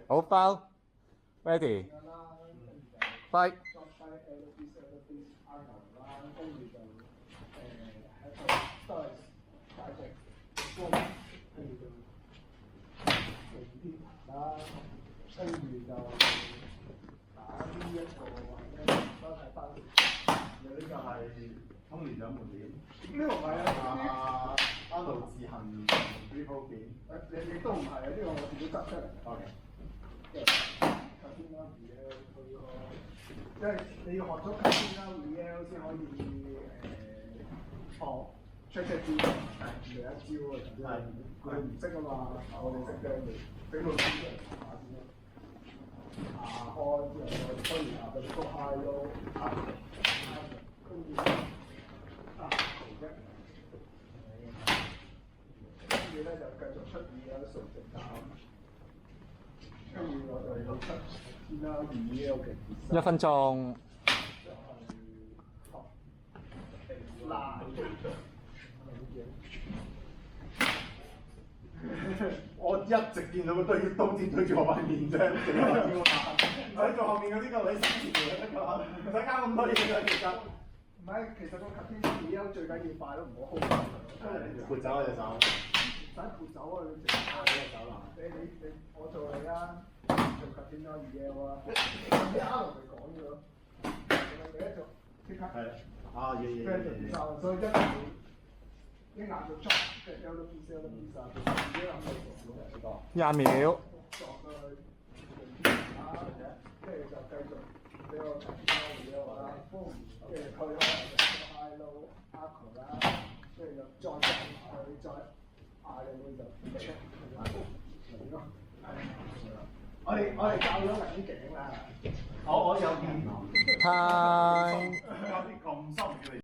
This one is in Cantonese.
好包 ，ready，fight。跟住就打呢一個或者都係翻。你呢個係通聯獎門片？呢個唔係啊，阿盧自行 review 片。你都唔係啊，呢個我自己執出嚟。OK。頭先啱嘅佢個，即係你要學咗頭先啱嘅先可以學check 招，第一招啊，佢唔識啊嘛，我哋識嘅咪俾老師嚟查下先咯。下開之後再推完下佢個 high low up，跟住1，跟住咧就繼續出二啊數直減，跟住我哋要出先啦2 OK。1分鐘。我一直見到個刀尖對住我塊面啫，唔使做後面嗰啲個位先前嚟得㗎，唔使加咁多嘢㗎其實。唔係，其實個 cutting 最緊要快咯，唔好 hold 住。撥走我隻手。唔使撥走啊！你直接你我做你啦，做 cutting 啦2L 啊，啲 R 咪講咗，第一做即刻。係。啊，嘢。所以一眼就捉，即係 L 到 piece 啊，自己諗到做20秒。作到去跟住就繼續俾我 cutting 啦2L 啦，跟住退開 high low upper 啦，跟住就再佢再嗌你會就 check 明咯。我哋教咗兩頸啦。我有見。Time。有啲咁深嘅。